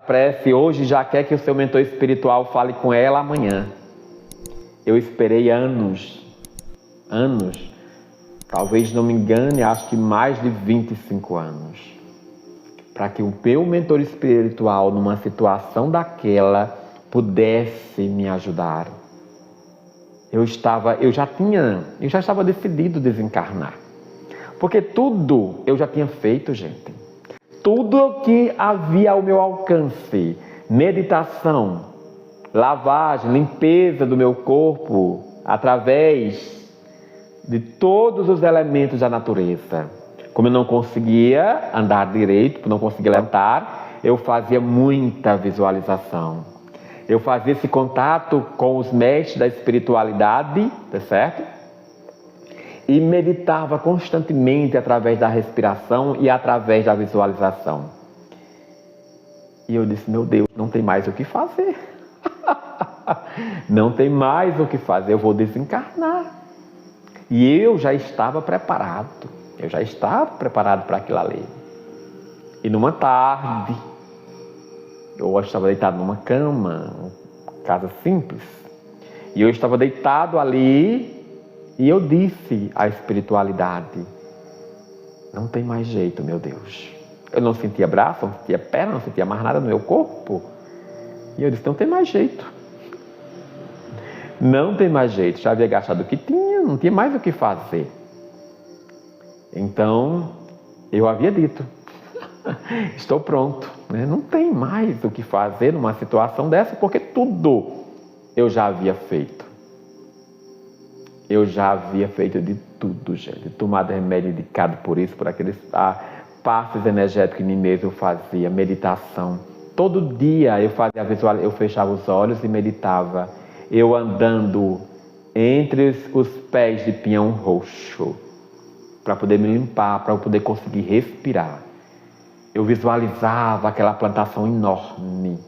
Prece hoje já quer que o seu mentor espiritual fale com ela amanhã. Eu esperei anos, talvez não me engane, acho que mais de 25 anos, para que o meu mentor espiritual, numa situação daquela, pudesse me ajudar. Eu já estava decidido a desencarnar, porque tudo eu já tinha feito, gente. Tudo que havia ao meu alcance, meditação, lavagem, limpeza do meu corpo, através de todos os elementos da natureza. Como eu não conseguia andar direito, não conseguia levantar, eu fazia muita visualização. Eu fazia esse contato com os mestres da espiritualidade, tá certo? E meditava constantemente através da respiração e através da visualização. E eu disse, meu Deus, não tem mais o que fazer. Não tem mais o que fazer, eu vou desencarnar. E eu já estava preparado. Para aquilo ali. E numa tarde, eu estava deitado numa cama, casa simples. E eu estava deitado ali. E eu disse à espiritualidade, não tem mais jeito, meu Deus. Eu não sentia braço, não sentia perna, não sentia mais nada no meu corpo. E eu disse, não tem mais jeito. Não tem mais jeito. Já havia gastado o que tinha, não tinha mais o que fazer. Então, eu havia dito, estou pronto. Não tem mais o que fazer numa situação dessa, porque tudo eu já havia feito. Eu já havia feito de tudo, gente. Tomado remédio indicado por isso, por aqueles passes energéticos em mim mesmo. Eu fazia meditação. Todo dia eu fechava os olhos e meditava. Eu andando entre os pés de pinhão roxo, para poder me limpar, para eu poder conseguir respirar. Eu visualizava aquela plantação enorme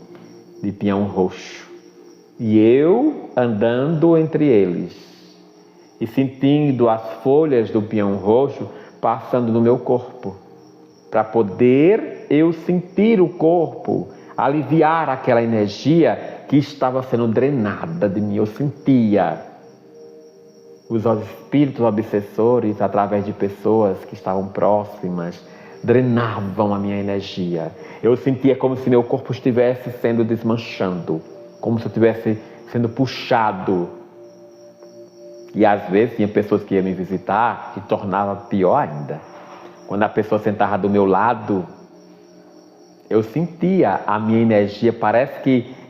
de pinhão roxo. E eu andando entre eles. E sentindo as folhas do pinhão roxo passando no meu corpo, para poder eu sentir o corpo, aliviar aquela energia que estava sendo drenada de mim. Eu sentia os espíritos obsessores, através de pessoas que estavam próximas, drenavam a minha energia. Eu sentia como se meu corpo estivesse sendo desmanchando, como se eu estivesse sendo puxado. E às vezes tinha pessoas que iam me visitar e tornava pior ainda. Quando a pessoa sentava do meu lado, eu sentia a minha energia, parece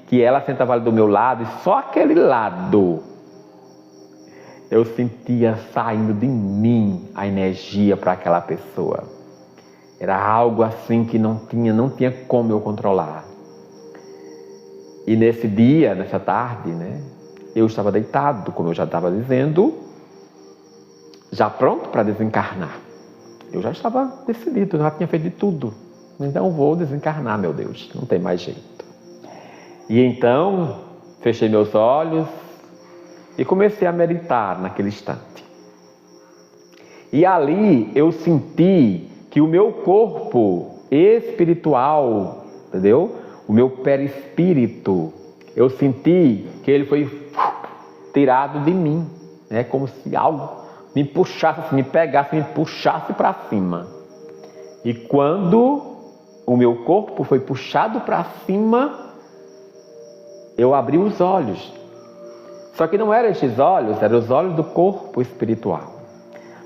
que ela sentava ali do meu lado e só aquele lado eu sentia saindo de mim a energia para aquela pessoa. Era algo assim que não tinha como eu controlar. E nesse dia, nessa tarde, eu estava deitado, como eu já estava dizendo, já pronto para desencarnar. Eu já estava decidido, já tinha feito de tudo. Então vou desencarnar, meu Deus, não tem mais jeito. E então, fechei meus olhos e comecei a meditar naquele instante. E ali eu senti que o meu corpo espiritual, entendeu? O meu perispírito, eu senti que ele foi tirado de mim, como se algo me puxasse, me pegasse, me puxasse para cima. E quando o meu corpo foi puxado para cima, eu abri os olhos. Só que não eram estes olhos, eram os olhos do corpo espiritual.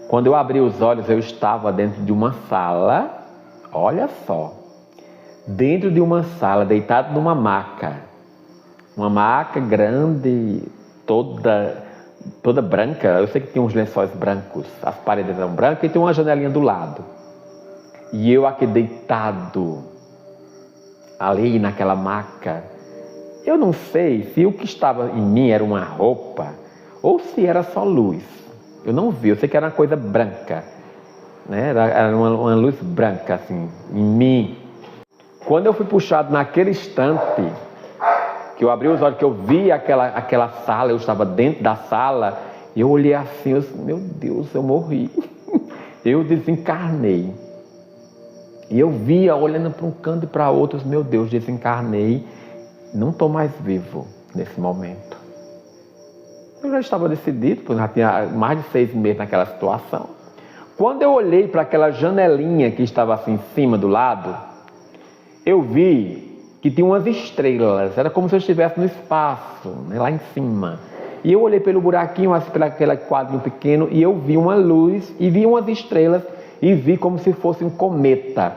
Quando eu abri os olhos, eu estava dentro de uma sala, olha só, dentro de uma sala, deitado numa maca. Uma maca grande, toda branca. Eu sei que tinha uns lençóis brancos, as paredes eram brancas e tem uma janelinha do lado. E eu aqui deitado, ali naquela maca. Eu não sei se o que estava em mim era uma roupa ou se era só luz. Eu não vi, eu sei que era uma coisa branca, Era uma luz branca assim, em mim. Quando eu fui puxado naquele instante, que eu abri os olhos, que eu vi aquela sala, eu estava dentro da sala, e eu olhei assim, eu disse, meu Deus, eu morri. Eu desencarnei. E eu via, olhando para um canto e para outro, meu Deus, desencarnei, não estou mais vivo nesse momento. Eu já estava decidido, porque já tinha mais de 6 meses naquela situação. Quando eu olhei para aquela janelinha que estava assim em cima do lado, eu vi que tinha umas estrelas, era como se eu estivesse no espaço, né, lá em cima. E eu olhei pelo buraquinho, assim, pelo aquele quadrinho pequeno, e eu vi uma luz, e vi umas estrelas, e vi como se fosse um cometa.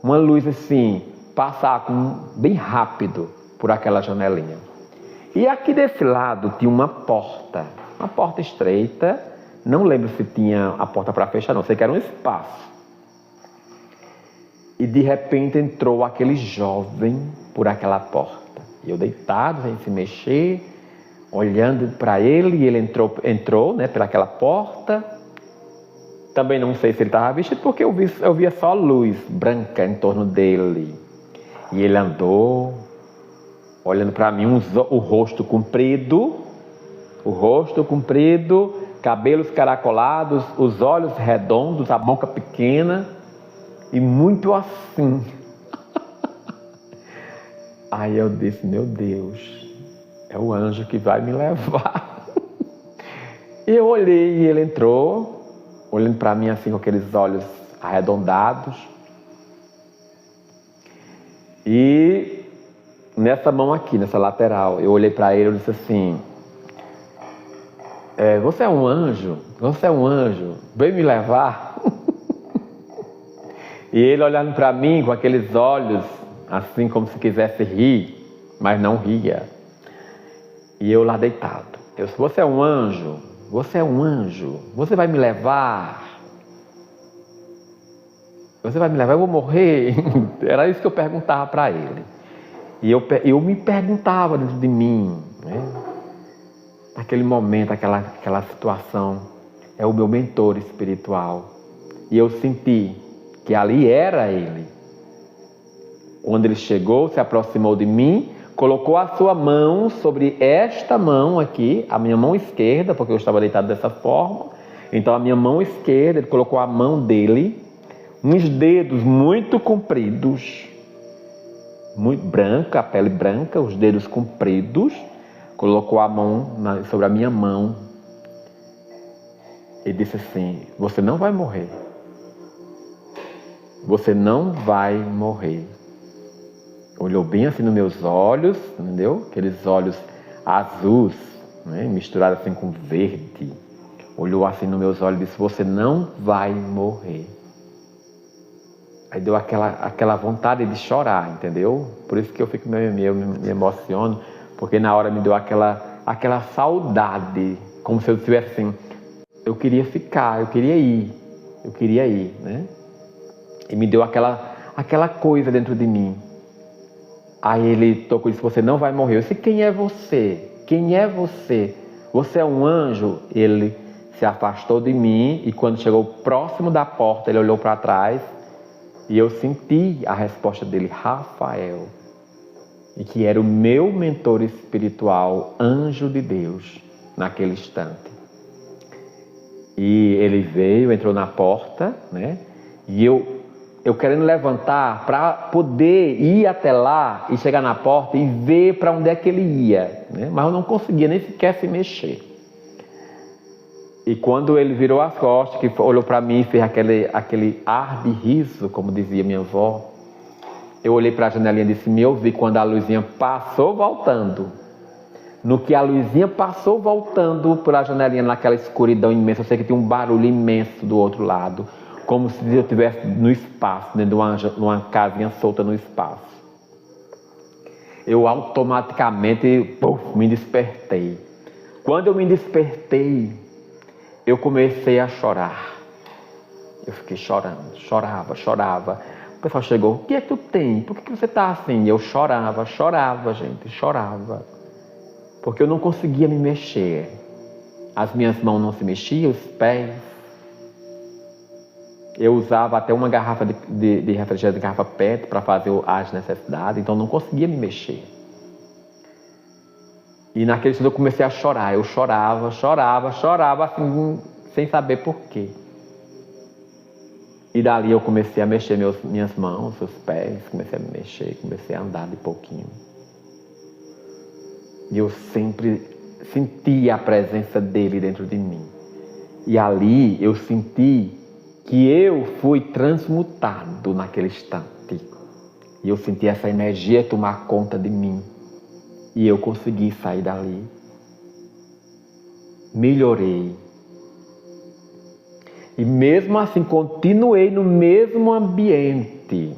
Uma luz assim, passar bem rápido por aquela janelinha. E aqui desse lado tinha uma porta estreita, não lembro se tinha a porta para fechar, não, sei que era um espaço. E de repente entrou aquele jovem por aquela porta. E eu deitado, sem se mexer, olhando para ele, e ele entrou, né, pelaquela porta. Também não sei se ele estava vestido, porque eu via só luz branca em torno dele. E ele andou, olhando para mim, o rosto comprido, cabelos caracolados, os olhos redondos, a boca pequena e muito assim. Aí eu disse, meu Deus, é o anjo que vai me levar. E eu olhei e ele entrou, olhando para mim assim com aqueles olhos arredondados. E nessa mão aqui, nessa lateral, eu olhei para ele e disse assim, você é um anjo? Você é um anjo? Vem me levar? E ele olhando para mim com aqueles olhos, assim como se quisesse rir, mas não ria. E eu lá deitado. Eu disse, você é um anjo? Você é um anjo? Você vai me levar? Você vai me levar? Eu vou morrer? Era isso que eu perguntava para ele. E eu me perguntava dentro de mim, né? Naquele momento, aquela situação, é o meu mentor espiritual. E eu senti que ali era ele. Quando ele chegou, se aproximou de mim, colocou a sua mão sobre esta mão aqui, a minha mão esquerda, porque eu estava deitado dessa forma. Então a minha mão esquerda, ele colocou a mão dele, uns dedos muito compridos, muito branca, a pele branca, os dedos compridos, colocou a mão sobre a minha mão e disse assim, você não vai morrer. Você não vai morrer. Olhou bem assim nos meus olhos, entendeu? Aqueles olhos azuis, né? Misturados assim com verde. Olhou assim nos meus olhos e disse, você não vai morrer. Aí deu aquela vontade de chorar, entendeu? Por isso que eu fico meio me emociono, porque na hora me deu aquela saudade, como se eu tivesse assim, eu queria ficar, eu queria ir, né? E me deu aquela coisa dentro de mim. Aí ele tocou e disse, você não vai morrer. Eu disse, quem é você? Quem é você? Você é um anjo? Ele se afastou de mim e quando chegou próximo da porta, ele olhou para trás e eu senti a resposta dele, Rafael. E que era o meu mentor espiritual, anjo de Deus, naquele instante. E ele veio, entrou na porta, né? E eu querendo levantar para poder ir até lá e chegar na porta e ver para onde é que ele ia, né? Mas eu não conseguia nem sequer se mexer. E quando ele virou as costas, que olhou para mim e fez aquele ar de riso, como dizia minha avó, eu olhei para a janelinha e disse, me ouvi quando a luzinha passou voltando. No que a luzinha passou voltando pela janelinha, naquela escuridão imensa, eu sei que tinha um barulho imenso do outro lado, como se eu estivesse no espaço, dentro de uma casinha solta no espaço. Eu automaticamente me despertei. Quando eu me despertei, eu comecei a chorar. Eu fiquei chorando, chorava. O pessoal chegou, o que é que tu tem? Por que você está assim? Eu chorava, gente, chorava. Porque eu não conseguia me mexer. As minhas mãos não se mexiam, os pés. Eu usava até uma garrafa de refrigerante, de garrafa PET, para fazer as necessidades, então não conseguia me mexer. E naquele momento eu comecei a chorar. Eu chorava, assim, sem saber por quê. E dali eu comecei a mexer minhas mãos, os pés, comecei a me mexer, comecei a andar de pouquinho. E eu sempre senti a presença dele dentro de mim. E ali eu senti que eu fui transmutado naquele instante. E eu senti essa energia tomar conta de mim. E eu consegui sair dali. Melhorei. E mesmo assim continuei no mesmo ambiente.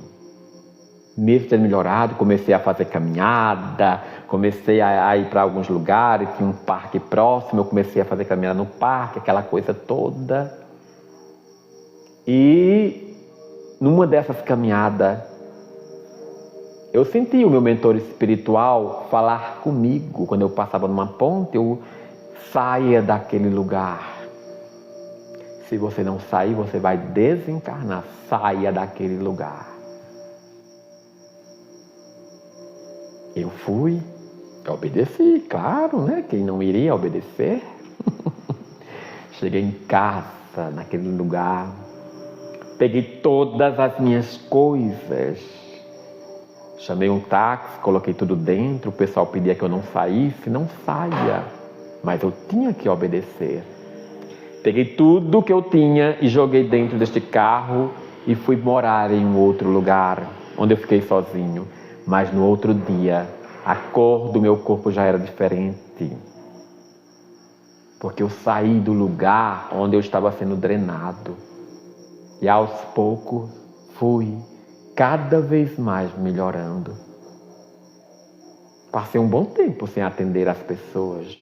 Mesmo tendo melhorado, comecei a fazer caminhada, comecei a ir para alguns lugares, tinha um parque próximo, eu comecei a fazer caminhada no parque, aquela coisa toda. E numa dessas caminhadas, eu senti o meu mentor espiritual falar comigo. Quando eu passava numa ponte, eu saia daquele lugar. Se você não sair, você vai desencarnar. Saia daquele lugar. Eu fui, eu obedeci, claro, né? Quem não iria obedecer? Cheguei em casa, naquele lugar. Peguei todas as minhas coisas. Chamei um táxi, coloquei tudo dentro. O pessoal pedia que eu não saísse. Não saia. Mas eu tinha que obedecer. Peguei tudo que eu tinha e joguei dentro deste carro e fui morar em um outro lugar, onde eu fiquei sozinho. Mas no outro dia, a cor do meu corpo já era diferente. Porque eu saí do lugar onde eu estava sendo drenado. E aos poucos fui cada vez mais melhorando. Passei um bom tempo sem atender as pessoas.